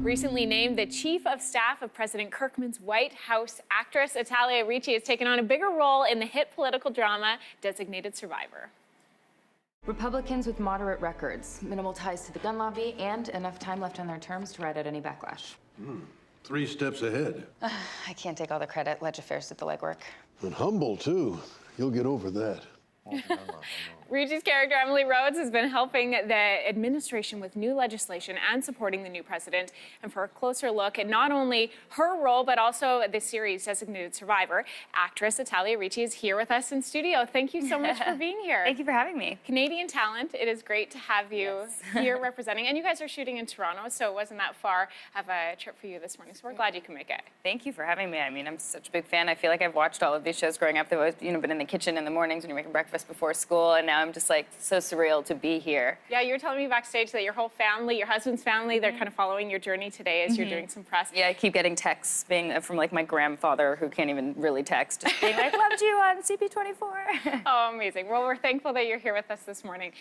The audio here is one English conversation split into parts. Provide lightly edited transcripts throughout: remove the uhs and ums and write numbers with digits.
Recently named the Chief of Staff of President Kirkman's White House, actress Italia Ricci has taken on a bigger role in the hit political drama Designated Survivor. Republicans with moderate records, minimal ties to the gun lobby, and enough time left on their terms to ride out any backlash. 3 steps ahead. I can't take all the credit. Ledge Affairs did the legwork. And humble, too. You'll get over that. Ricci's character, Emily Rhodes, has been helping the administration with new legislation and supporting the new president. And for a closer look at not only her role, but also the series Designated Survivor, actress Italia Ricci is here with us in studio. Thank you so much for being here. Thank you for having me. Canadian talent. It is great to have you here representing. And you guys are shooting in Toronto, so it wasn't that far of a trip for you this morning. So we're glad you can make it. Thank you for having me. I mean, I'm such a big fan. I feel like I've watched all of these shows growing up. They've always, been in the kitchen in the mornings when you're making breakfast before school, and now I'm just like so surreal to be here. Yeah, you were telling me backstage that your whole family, your husband's family, they're kind of following your journey today as you're doing some press. Yeah, I keep getting texts from like my grandfather, who can't even really text, just being like, loved you on CP24. Oh, amazing. Well, we're thankful that you're here with us this morning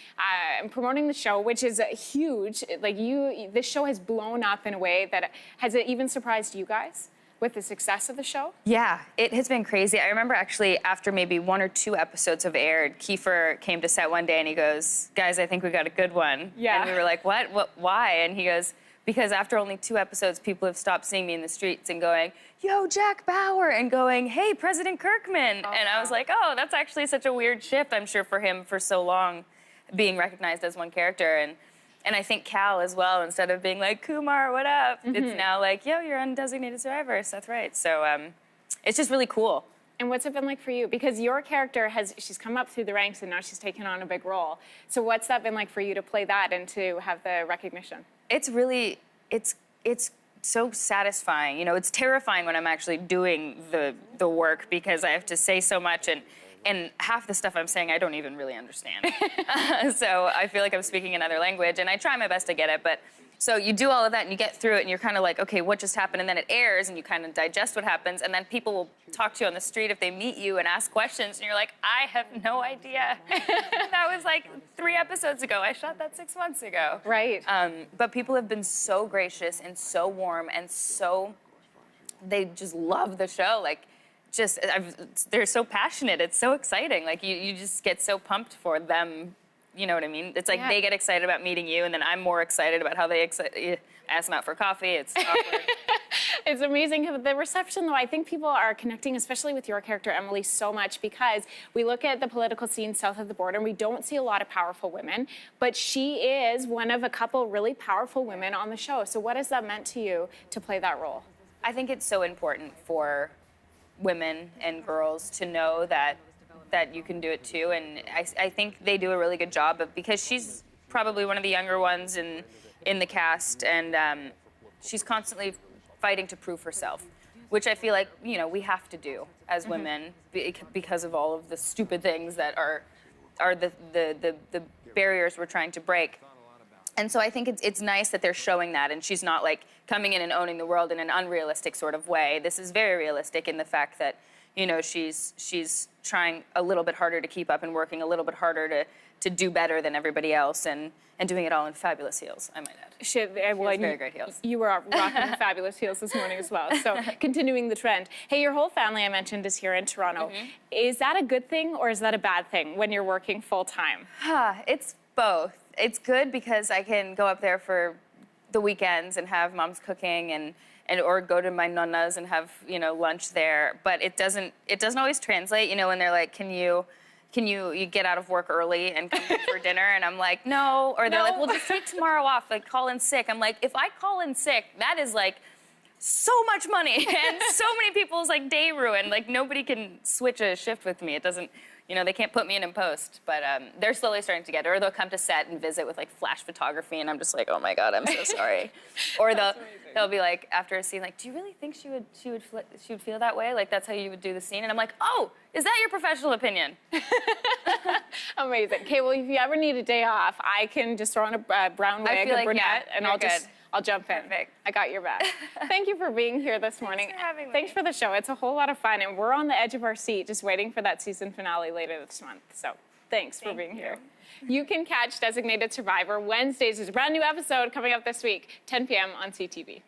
and promoting the show, which is huge. Like this show has blown up in a way that has it even surprised you guys with the success of the show? Yeah, it has been crazy. I remember actually after maybe 1 or 2 episodes have aired, Kiefer came to set one day and he goes, guys, I think we got a good one. Yeah. And we were like, what, why? And he goes, because after only 2 episodes, people have stopped seeing me in the streets and going, yo, Jack Bauer, and going, hey, President Kirkman. And I was like, oh, that's actually such a weird shift, I'm sure, for him for so long, being recognized as one character. And I think Cal as well, instead of being like, Kumar, what up? It's now like, yo, you're on Designated Survivor, Seth Wright. So it's just really cool. And what's it been like for you? Because your character she's come up through the ranks and now she's taken on a big role. So what's that been like for you to play that and to have the recognition? It's really, it's so satisfying. It's terrifying when I'm actually doing the work because I have to say so much and half the stuff I'm saying I don't even really understand. So I feel like I'm speaking another language, and I try my best to get it, but so you do all of that and you get through it and you're kind of like, okay, what just happened? And then it airs and you kind of digest what happens, and then people will talk to you on the street if they meet you and ask questions, and you're like, I have no idea. That was like 3 episodes ago. I shot that 6 months ago. Right. But people have been so gracious and so warm and they just love the show. Like, they're so passionate. It's so exciting. Like, you just get so pumped for them. You know what I mean? It's like they get excited about meeting you, and then I'm more excited about how they ask them out for coffee. It's awkward. It's amazing. The reception, though, I think people are connecting, especially with your character, Emily, so much because we look at the political scene south of the border, and we don't see a lot of powerful women, but she is one of a couple really powerful women on the show. So what has that meant to you to play that role? I think it's so important for women and girls to know that you can do it too, and I think they do a really good job because she's probably one of the younger ones in the cast, and she's constantly fighting to prove herself, which I feel like we have to do as women because of all of the stupid things that are the barriers we're trying to break. And so I think it's nice that they're showing that, and she's not like coming in and owning the world in an unrealistic sort of way. This is very realistic in the fact that, she's trying a little bit harder to keep up and working a little bit harder to do better than everybody else, and doing it all in fabulous heels, I might add. She has very great heels. You were rocking the fabulous heels this morning as well, so continuing the trend. Hey, your whole family, I mentioned, is here in Toronto. Is that a good thing or is that a bad thing when you're working full-time? It's both. It's good because I can go up there for the weekends and have mom's cooking or go to my nonna's and have lunch there. But it doesn't always translate. When they're like, can you get out of work early and come for dinner? And I'm like, no. Or they're like, well, just take tomorrow off. Like, call in sick. I'm like, if I call in sick, that is like so much money and so many people's like day ruined. Like, nobody can switch a shift with me. It doesn't. They can't put me in post, but they're slowly starting to get it. Or they'll come to set and visit with like flash photography, and I'm just like, oh my God, I'm so sorry. Or they'll be like, after a scene, like, do you really think she would feel that way? Like, that's how you would do the scene? And I'm like, oh, is that your professional opinion? Amazing. Okay, well, if you ever need a day off, I can just throw on a brown wig, a brunette, and I'll jump in. Perfect. I got your back. Thank you for being here this morning. Thanks for having me. Thanks for the show. It's a whole lot of fun, and we're on the edge of our seat just waiting for that season finale later this month. So thanks for being here. You can catch Designated Survivor Wednesdays. There's a brand new episode coming up this week, 10 p.m. on CTV.